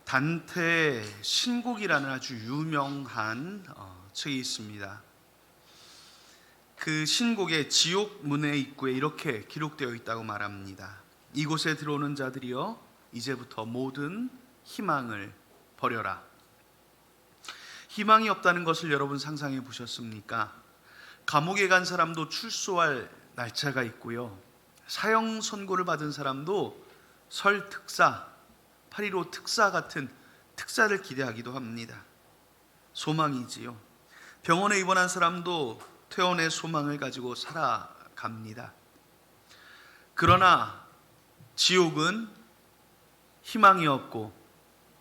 단테 신곡이라는 아주 유명한 책이 있습니다. 그 신곡의 지옥 문의 입구에 이렇게 기록되어 있다고 말합니다. 이곳에 들어오는 자들이여 이제부터 모든 희망을 버려라. 희망이 없다는 것을 여러분 상상해 보셨습니까? 감옥에 간 사람도 출소할 날짜가 있고요, 사형 선고를 받은 사람도 설 특사, 8.15 특사 같은 특사를 기대하기도 합니다. 소망이지요. 병원에 입원한 사람도 퇴원의 소망을 가지고 살아갑니다. 그러나 지옥은 희망이 없고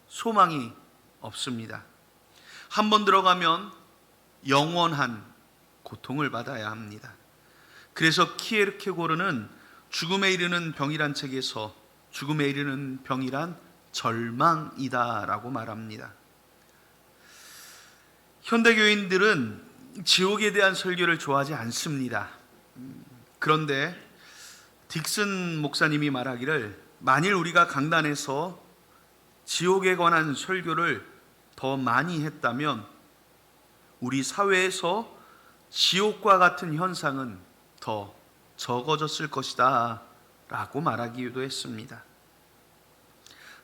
소망이 없습니다. 한번 들어가면 영원한 고통을 받아야 합니다. 그래서 키에르케고르는 죽음에 이르는 병이란 책에서 죽음에 이르는 병이란 절망이다라고 말합니다. 현대교인들은 지옥에 대한 설교를 좋아하지 않습니다. 그런데 딕슨 목사님이 말하기를, 만일 우리가 강단에서 지옥에 관한 설교를 더 많이 했다면 우리 사회에서 지옥과 같은 현상은 더 적어졌을 것이다 라고 말하기도 했습니다.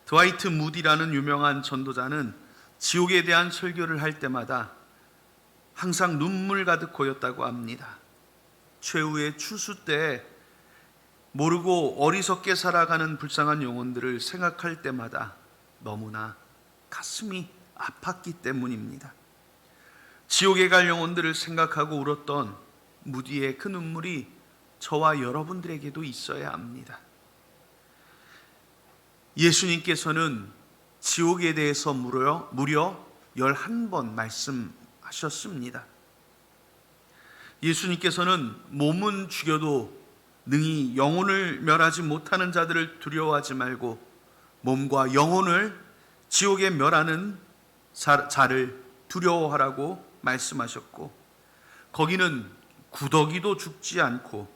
드와이트 무디라는 유명한 전도자는 지옥에 대한 설교를 할 때마다 항상 눈물 가득 고였다고 합니다. 최후의 추수 때 모르고 어리석게 살아가는 불쌍한 영혼들을 생각할 때마다 너무나 가슴이 아팠기 때문입니다. 지옥에 갈 영혼들을 생각하고 울었던 무디의 그 눈물이 저와 여러분들에게도 있어야 합니다. 예수님께서는 지옥에 대해서 무려 11번 말씀하셨습니다. 예수님께서는 몸은 죽여도 능히 영혼을 멸하지 못하는 자들을 두려워하지 말고 몸과 영혼을 지옥에 멸하는 자를 두려워하라고 말씀하셨고, 거기는 구더기도 죽지 않고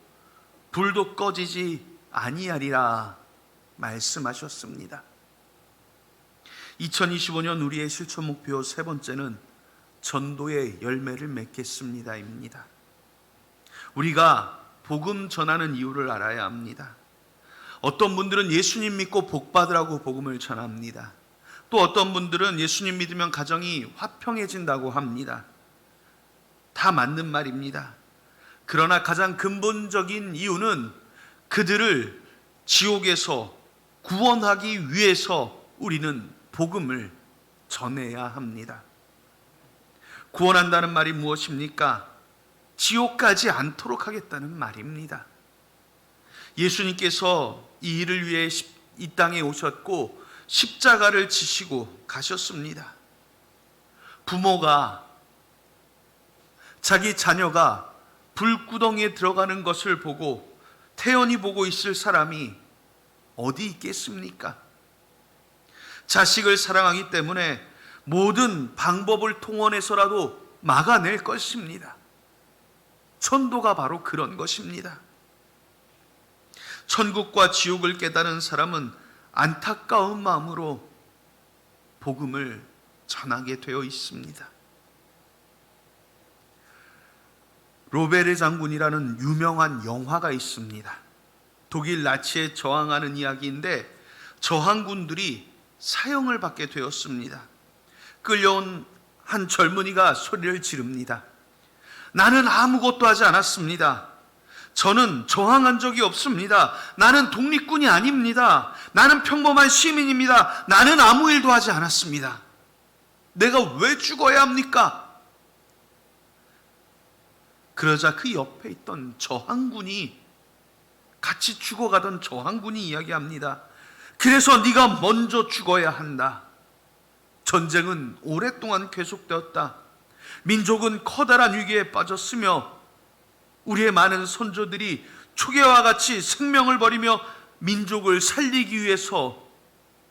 불도 꺼지지 아니하리라 말씀하셨습니다. 2025년 우리의 실천 목표 세 번째는 전도의 열매를 맺겠습니다입니다. 우리가 복음 전하는 이유를 알아야 합니다. 어떤 분들은 예수님 믿고 복 받으라고 복음을 전합니다. 또 어떤 분들은 예수님 믿으면 가정이 화평해진다고 합니다. 다 맞는 말입니다. 그러나 가장 근본적인 이유는 그들을 지옥에서 구원하기 위해서 우리는 복음을 전해야 합니다. 구원한다는 말이 무엇입니까? 지옥 가지 않도록 하겠다는 말입니다. 예수님께서 이 일을 위해 이 땅에 오셨고 십자가를 지시고 가셨습니다. 부모가 자기 자녀가 불구덩이에 들어가는 것을 보고 태연히 보고 있을 사람이 어디 있겠습니까? 자식을 사랑하기 때문에 모든 방법을 통원해서라도 막아낼 것입니다. 전도가 바로 그런 것입니다. 천국과 지옥을 깨달은 사람은 안타까운 마음으로 복음을 전하게 되어 있습니다. 로베르 장군이라는 유명한 영화가 있습니다. 독일 나치에 저항하는 이야기인데 저항군들이 사형을 받게 되었습니다. 끌려온 한 젊은이가 소리를 지릅니다. 나는 아무것도 하지 않았습니다. 저는 저항한 적이 없습니다. 나는 독립군이 아닙니다. 나는 평범한 시민입니다. 나는 아무 일도 하지 않았습니다. 내가 왜 죽어야 합니까? 그러자 그 옆에 있던 저항군이, 같이 죽어가던 저항군이 이야기합니다. 그래서 네가 먼저 죽어야 한다. 전쟁은 오랫동안 계속되었다. 민족은 커다란 위기에 빠졌으며 우리의 많은 선조들이 초계와 같이 생명을 버리며 민족을 살리기 위해서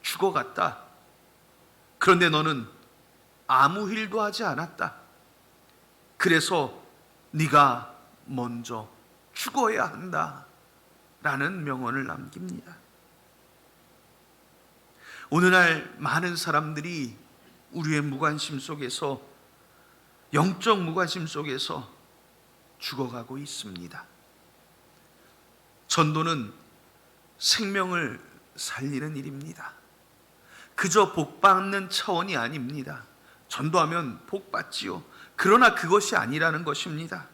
죽어갔다. 그런데 너는 아무 일도 하지 않았다. 그래서 네가 먼저 죽어야 한다 라는 명언을 남깁니다. 오늘날 많은 사람들이 우리의 무관심 속에서, 영적 무관심 속에서 죽어가고 있습니다. 전도는 생명을 살리는 일입니다. 그저 복받는 차원이 아닙니다. 전도하면 복받지요. 그러나 그것이 아니라는 것입니다.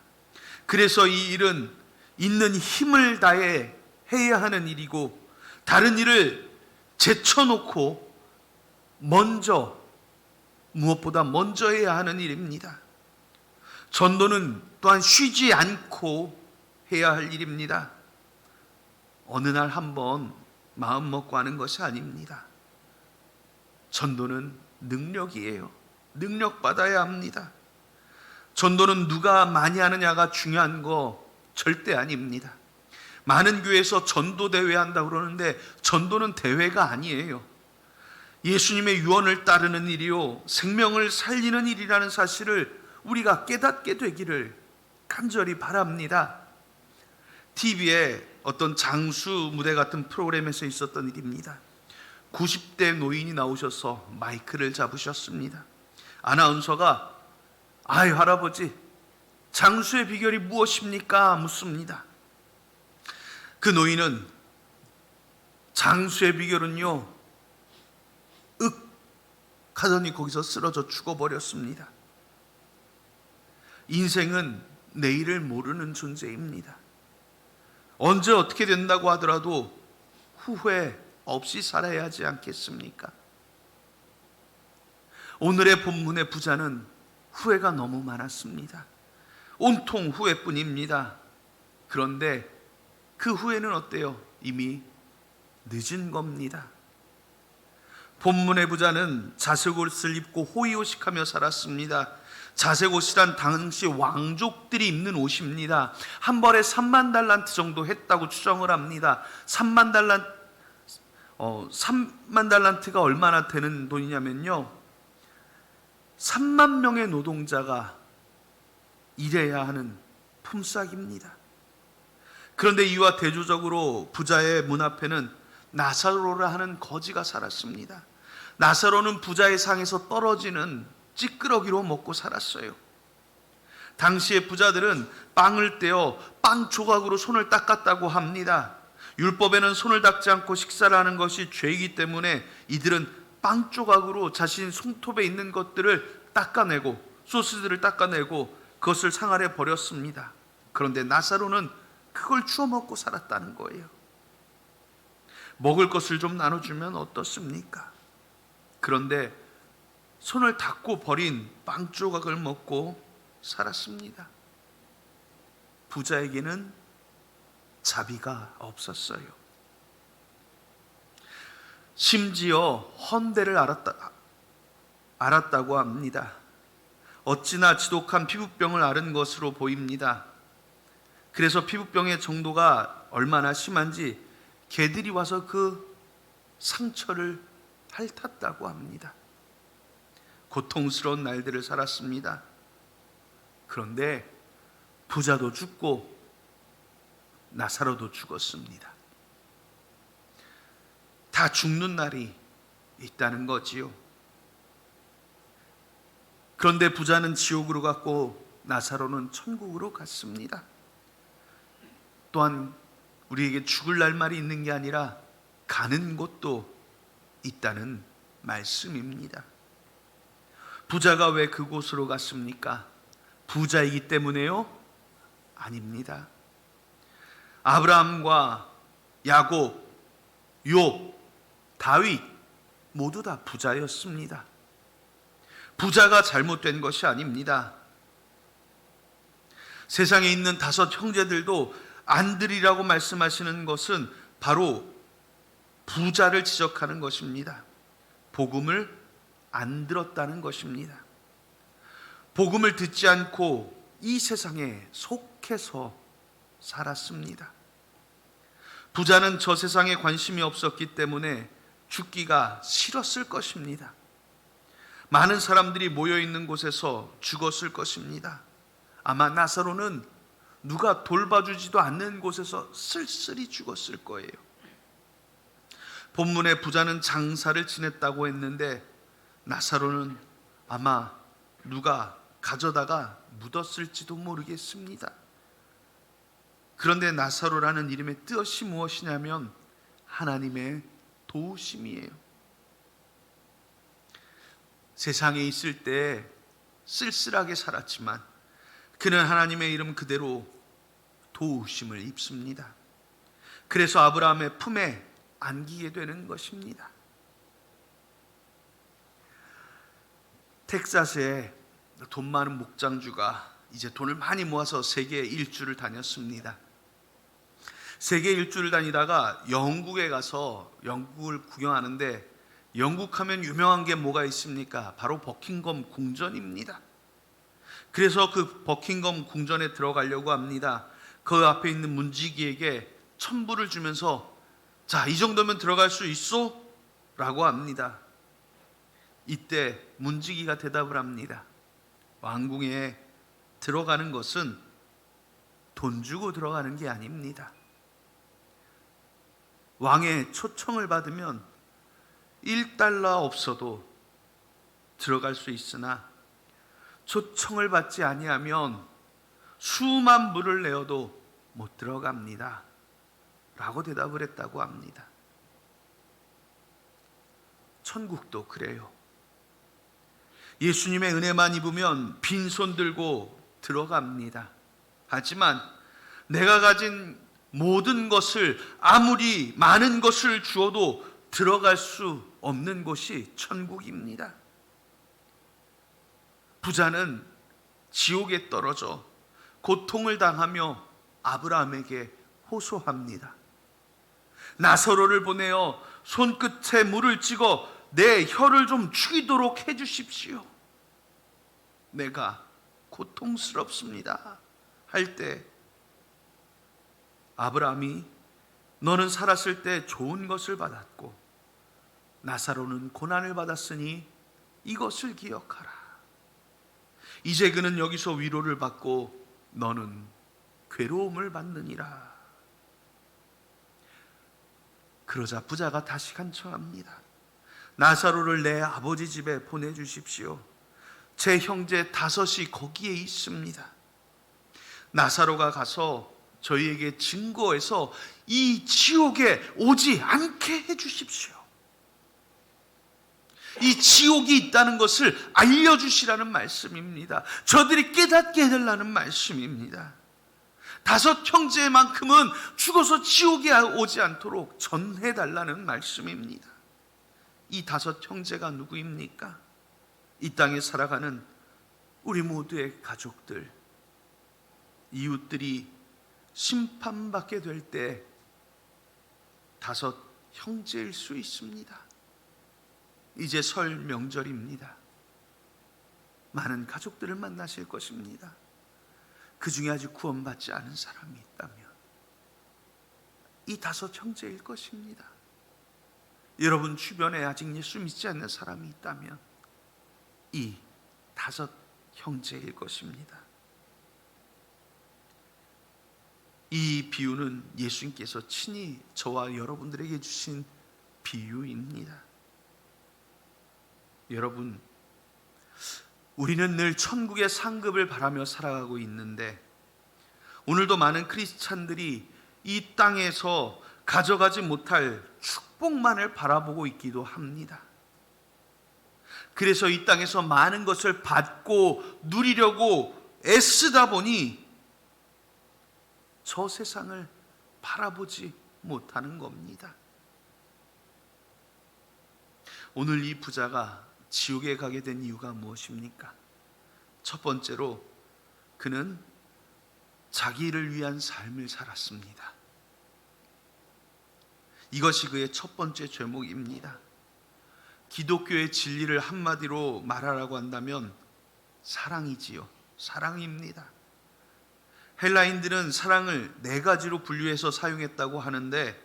그래서 이 일은 있는 힘을 다해 해야 하는 일이고, 다른 일을 제쳐놓고 무엇보다 먼저 해야 하는 일입니다. 전도는 또한 쉬지 않고 해야 할 일입니다. 어느 날 한번 마음 먹고 하는 것이 아닙니다. 전도는 능력이에요. 능력 받아야 합니다. 전도는 누가 많이 하느냐가 중요한 거 절대 아닙니다. 많은 교회에서 전도 대회 한다고 그러는데 전도는 대회가 아니에요. 예수님의 유언을 따르는 일이요, 생명을 살리는 일이라는 사실을 우리가 깨닫게 되기를 간절히 바랍니다. TV에 어떤 장수 무대 같은 프로그램에서 있었던 일입니다. 90대 노인이 나오셔서 마이크를 잡으셨습니다. 아나운서가 아유 할아버지, 장수의 비결이 무엇입니까? 묻습니다. 그 노인은 장수의 비결은요, 하더니 거기서 쓰러져 죽어버렸습니다. 인생은 내일을 모르는 존재입니다. 언제 어떻게 된다고 하더라도 후회 없이 살아야 하지 않겠습니까? 오늘의 본문의 부자는 후회가 너무 많았습니다. 온통 후회뿐입니다. 그런데 그 후회는 어때요? 이미 늦은 겁니다. 본문의 부자는 자색 옷을 입고 호의호식하며 살았습니다. 자색 옷이란 당시 왕족들이 입는 옷입니다. 한 벌에 3만 달란트 정도 했다고 추정을 합니다. 3만 달란트가 얼마나 되는 돈이냐면요, 3만 명의 노동자가 일해야 하는 품삯입니다. 그런데 이와 대조적으로 부자의 문 앞에는 나사로라 하는 거지가 살았습니다. 나사로는 부자의 상에서 떨어지는 찌끄러기로 먹고 살았어요. 당시의 부자들은 빵을 떼어 빵 조각으로 손을 닦았다고 합니다. 율법에는 손을 닦지 않고 식사를 하는 것이 죄이기 때문에 이들은 빵 조각으로 자신 손톱에 있는 것들을 닦아내고, 소스들을 닦아내고 그것을 상 아래 버렸습니다. 그런데 나사로는 그걸 주워 먹고 살았다는 거예요. 먹을 것을 좀 나눠주면 어떻습니까? 그런데 손을 닦고 버린 빵 조각을 먹고 살았습니다. 부자에게는 자비가 없었어요. 심지어 헌대를 알았다고 합니다. 어찌나 지독한 피부병을 앓은 것으로 보입니다. 그래서 피부병의 정도가 얼마나 심한지 개들이 와서 그 상처를 핥았다고 합니다. 고통스러운 날들을 살았습니다. 그런데 부자도 죽고 나사로도 죽었습니다. 다 죽는 날이 있다는 거지요. 그런데 부자는 지옥으로 갔고 나사로는 천국으로 갔습니다. 또한 우리에게 죽을 날말이 있는 게 아니라 가는 곳도 있다는 말씀입니다. 부자가 왜 그곳으로 갔습니까? 부자이기 때문에요? 아닙니다. 아브라함과 야곱, 욥, 다윗 모두 다 부자였습니다. 부자가 잘못된 것이 아닙니다. 세상에 있는 5 형제들도 안들이라고 말씀하시는 것은 바로 부자를 지적하는 것입니다. 복음을 안 들었다는 것입니다. 복음을 듣지 않고 이 세상에 속해서 살았습니다. 부자는 저 세상에 관심이 없었기 때문에 죽기가 싫었을 것입니다. 많은 사람들이 모여있는 곳에서 죽었을 것입니다. 아마 나사로는 누가 돌봐주지도 않는 곳에서 쓸쓸히 죽었을 거예요. 본문의 부자는 장사를 지냈다고 했는데 나사로는 아마 누가 가져다가 묻었을지도 모르겠습니다. 그런데 나사로라는 이름의 뜻이 무엇이냐면 하나님의 도우심이에요. 세상에 있을 때 쓸쓸하게 살았지만 그는 하나님의 이름 그대로 도우심을 입습니다. 그래서 아브라함의 품에 안기게 되는 것입니다. 텍사스에 돈 많은 목장주가 이제 돈을 많이 모아서 세계 일주를 다녔습니다. 세계 일주를 다니다가 영국에 가서 영국을 구경하는데, 영국 하면 유명한 게 뭐가 있습니까? 바로 버킹엄 궁전입니다. 그래서 그 버킹엄 궁전에 들어가려고 합니다. 그 앞에 있는 문지기에게 $1,000불을 주면서 자, 이 정도면 들어갈 수 있어? 라고 합니다. 이때 문지기가 대답을 합니다. 왕궁에 들어가는 것은 돈 주고 들어가는 게 아닙니다. 왕의 초청을 받으면 $1 없어도 들어갈 수 있으나 초청을 받지 아니하면 수만 불을 내어도 못 들어갑니다 라고 대답을 했다고 합니다. 천국도 그래요. 예수님의 은혜만 입으면 빈손 들고 들어갑니다. 하지만 내가 가진 모든 것을, 아무리 많은 것을 주어도 들어갈 수 없는 곳이 천국입니다. 부자는 지옥에 떨어져 고통을 당하며 아브라함에게 호소합니다. 나사로를 보내어 손끝에 물을 찍어 내 혀를 좀 죽이도록 해주십시오. 내가 고통스럽습니다 할 때 아브라함이 너는 살았을 때 좋은 것을 받았고 나사로는 고난을 받았으니 이것을 기억하라. 이제 그는 여기서 위로를 받고 너는 괴로움을 받느니라. 그러자 부자가 다시 간청합니다. 나사로를 내 아버지 집에 보내주십시오. 제 형제 5이 거기에 있습니다. 나사로가 가서 저희에게 증거해서 이 지옥에 오지 않게 해주십시오. 이 지옥이 있다는 것을 알려주시라는 말씀입니다. 저들이 깨닫게 해달라는 말씀입니다. 5 형제만큼은 죽어서 지옥에 오지 않도록 전해달라는 말씀입니다. 이 5 형제가 누구입니까? 이 땅에 살아가는 우리 모두의 가족들, 이웃들이 심판받게 될 때 5 형제일 수 있습니다. 이제 설 명절입니다. 많은 가족들을 만나실 것입니다. 그 중에 아직 구원받지 않은 사람이 있다면 이 5 형제일 것입니다. 여러분 주변에 아직 예수 믿지 않는 사람이 있다면 이 5 형제일 것입니다. 이 비유는 예수님께서 친히 저와 여러분들에게 주신 비유입니다. 여러분, 우리는 늘 천국의 상급을 바라며 살아가고 있는데 오늘도 많은 크리스찬들이 이 땅에서 가져가지 못할 축복만을 바라보고 있기도 합니다. 그래서 이 땅에서 많은 것을 받고 누리려고 애쓰다 보니 저 세상을 바라보지 못하는 겁니다. 오늘 이 부자가 지옥에 가게 된 이유가 무엇입니까? 첫 번째로 그는 자기를 위한 삶을 살았습니다. 이것이 그의 첫 번째 죄목입니다. 기독교의 진리를 한마디로 말하라고 한다면 사랑이지요. 사랑입니다. 헬라인들은 사랑을 4가지로 분류해서 사용했다고 하는데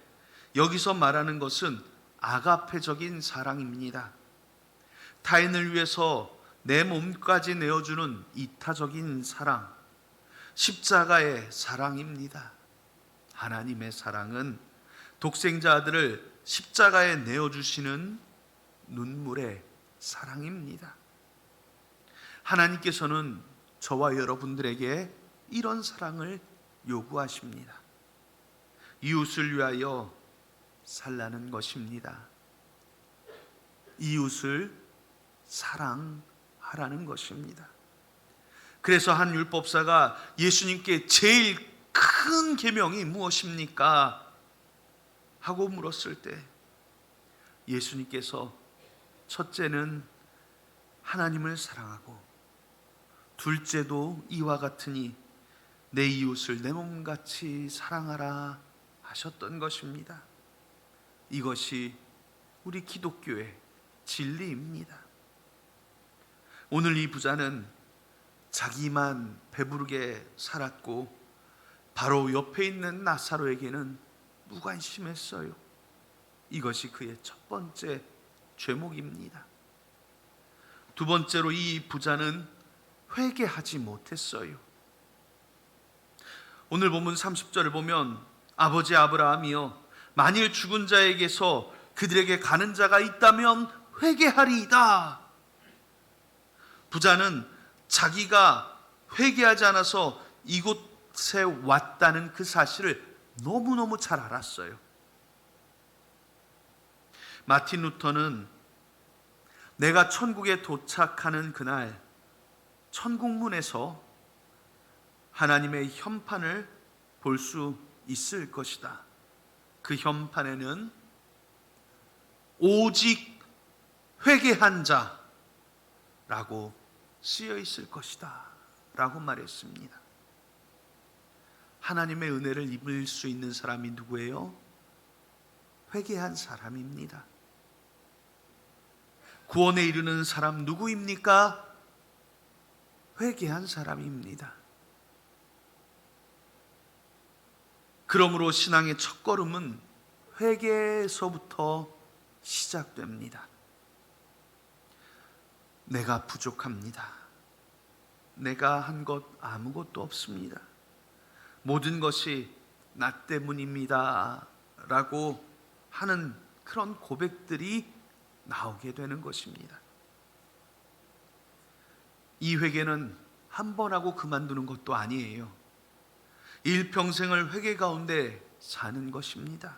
여기서 말하는 것은 아가페적인 사랑입니다. 타인을 위해서 내 몸까지 내어주는 이타적인 사랑, 십자가의 사랑입니다. 하나님의 사랑은 독생자 아들을 십자가에 내어주시는 눈물의 사랑입니다. 하나님께서는 저와 여러분들에게 이런 사랑을 요구하십니다. 이웃을 위하여 살라는 것입니다. 이웃을 사랑하라는 것입니다. 그래서 한 율법사가 예수님께 제일 큰 계명이 무엇입니까? 하고 물었을 때 예수님께서 첫째는 하나님을 사랑하고 둘째도 이와 같으니 내 이웃을 내 몸같이 사랑하라 하셨던 것입니다. 이것이 우리 기독교의 진리입니다. 오늘 이 부자는 자기만 배부르게 살았고 바로 옆에 있는 나사로에게는 무관심했어요. 이것이 그의 첫 번째 죄목입니다. 두 번째로 이 부자는 회개하지 못했어요. 오늘 본문 30절을 보면 아버지 아브라함이여 만일 죽은 자에게서 그들에게 가는 자가 있다면 회개하리이다. 부자는 자기가 회개하지 않아서 이곳에 왔다는 그 사실을 너무너무 잘 알았어요. 마틴 루터는 내가 천국에 도착하는 그날 천국문에서 하나님의 현판을 볼 수 있을 것이다. 그 현판에는 오직 회개한 자라고 쓰여 있을 것이다 라고 말했습니다. 하나님의 은혜를 입을 수 있는 사람이 누구예요? 회개한 사람입니다. 구원에 이르는 사람 누구입니까? 회개한 사람입니다. 그러므로 신앙의 첫걸음은 회개에서부터 시작됩니다. 내가 부족합니다. 내가 한 것 아무것도 없습니다. 모든 것이 나 때문입니다 라고 하는 그런 고백들이 나오게 되는 것입니다. 이 회개는 한 번 하고 그만두는 것도 아니에요. 일평생을 회개 가운데 사는 것입니다.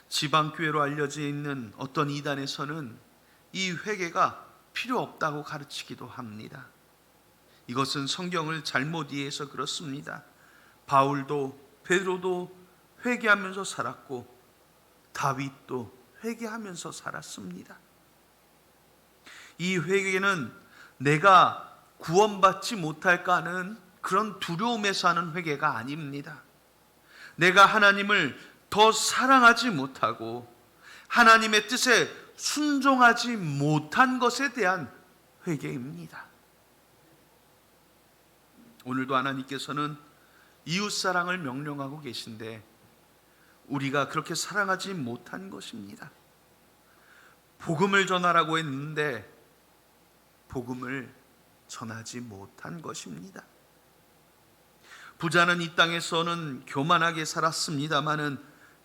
지방교회로 알려져 있는 어떤 이단에서는 이 회개가 필요 없다고 가르치기도 합니다. 이것은 성경을 잘못 이해해서 그렇습니다. 바울도 베드로도 회개하면서 살았고 다윗도 회개하면서 살았습니다. 이 회개는 내가 구원받지 못할까 하는 그런 두려움에서 하는 회개가 아닙니다. 내가 하나님을 더 사랑하지 못하고 하나님의 뜻에 순종하지 못한 것에 대한 회개입니다. 오늘도 하나님께서는 이웃사랑을 명령하고 계신데 우리가 그렇게 사랑하지 못한 것입니다. 복음을 전하라고 했는데 복음을 전하지 못한 것입니다. 부자는 이 땅에서는 교만하게 살았습니다마는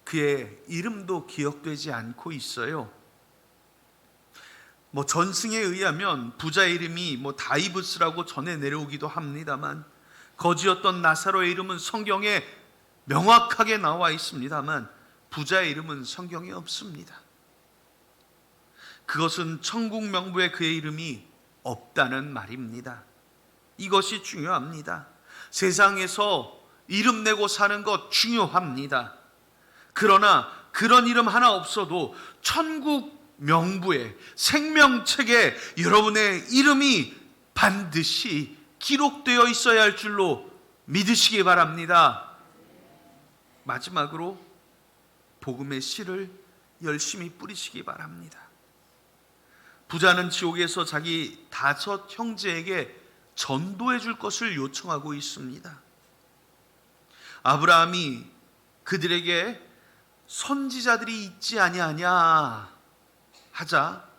그의 이름도 기억되지 않고 있어요. 전승에 의하면 부자의 이름이 다이브스라고 전해 내려오기도 합니다만 거지였던 나사로의 이름은 성경에 명확하게 나와 있습니다만 부자의 이름은 성경에 없습니다. 그것은 천국 명부에 그의 이름이 없다는 말입니다. 이것이 중요합니다. 세상에서 이름 내고 사는 것 중요합니다. 그러나 그런 이름 하나 없어도 천국 명부에 생명책에 여러분의 이름이 반드시 기록되어 있어야 할 줄로 믿으시기 바랍니다. 마지막으로 복음의 씨를 열심히 뿌리시기 바랍니다. 부자는 지옥에서 자기 5 형제에게 전도해 줄 것을 요청하고 있습니다. 아브라함이 그들에게 선지자들이 있지 아니하냐 하자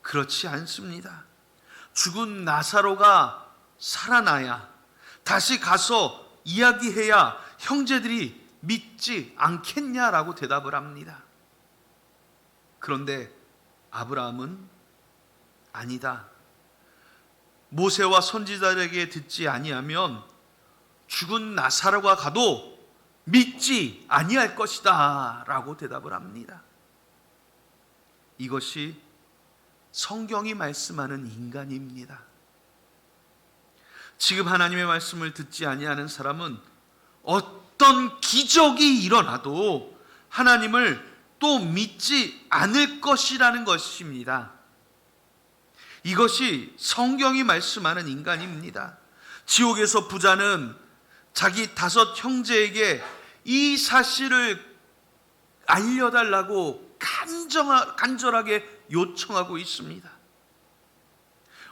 그렇지 않습니다. 죽은 나사로가 살아나야 다시 가서 이야기해야 형제들이 믿지 않겠냐라고 대답을 합니다. 그런데 아브라함은 아니다. 모세와 선지자에게 듣지 아니하면 죽은 나사로가 가도 믿지 아니할 것이다 라고 대답을 합니다. 이것이 성경이 말씀하는 인간입니다. 지금 하나님의 말씀을 듣지 아니하는 사람은 어떤 기적이 일어나도 하나님을 또 믿지 않을 것이라는 것입니다. 이것이 성경이 말씀하는 인간입니다. 지옥에서 부자는 자기 5 형제에게 이 사실을 알려달라고 간절하게 요청하고 있습니다.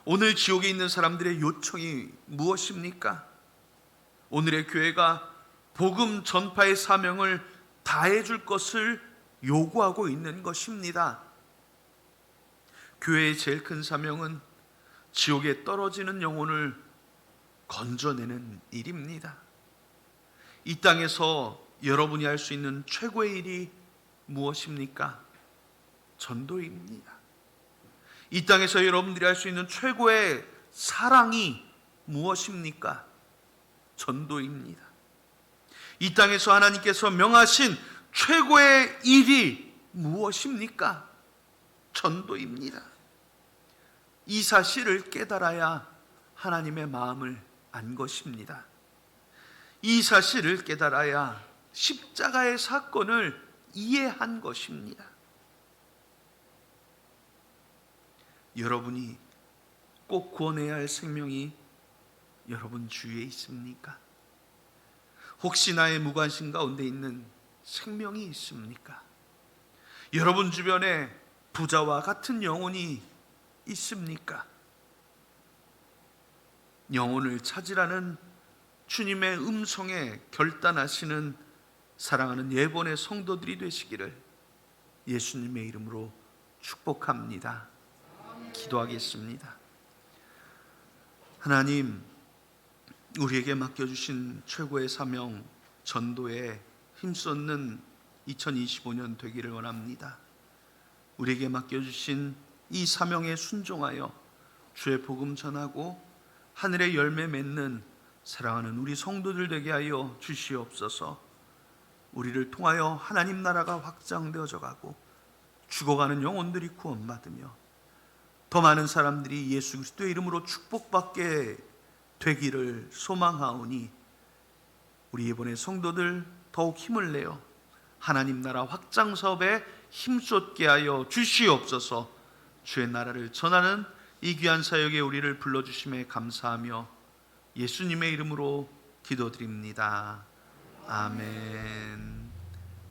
오늘 지옥에 있는 사람들의 요청이 무엇입니까? 오늘의 교회가 복음 전파의 사명을 다해 줄 것을 요구하고 있는 것입니다. 교회의 제일 큰 사명은 지옥에 떨어지는 영혼을 건져내는 일입니다. 이 땅에서 여러분이 할 수 있는 최고의 일이 무엇입니까? 전도입니다. 이 땅에서 여러분들이 할 수 있는 최고의 사랑이 무엇입니까? 전도입니다. 이 땅에서 하나님께서 명하신 최고의 일이 무엇입니까? 전도입니다. 이 사실을 깨달아야 하나님의 마음을 안 것입니다. 이 사실을 깨달아야 십자가의 사건을 이해한 것입니다. 여러분이 꼭 구원해야 할 생명이 여러분 주위에 있습니까? 혹시 나의 무관심 가운데 있는 생명이 있습니까? 여러분 주변에 부자와 같은 영혼이 있습니까? 영혼을 찾으라는 주님의 음성에 결단하시는 사랑하는 예본의 성도들이 되시기를 예수님의 이름으로 축복합니다. 기도하겠습니다. 하나님, 우리에게 맡겨주신 최고의 사명 전도에 힘쏟는 2025년 되기를 원합니다. 우리에게 맡겨주신 이 사명에 순종하여 주의 복음 전하고 하늘의 열매 맺는 사랑하는 우리 성도들 되게 하여 주시옵소서. 우리를 통하여 하나님 나라가 확장되어져 가고 죽어가는 영혼들이 구원받으며 더 많은 사람들이 예수 그리스도의 이름으로 축복받게 되기를 소망하오니 우리 이번에 성도들 더욱 힘을 내어 하나님 나라 확장 사업에 힘쏟게 하여 주시옵소서. 주의 나라를 전하는 이 귀한 사역에 우리를 불러주심에 감사하며 예수님의 이름으로 기도드립니다. 아멘.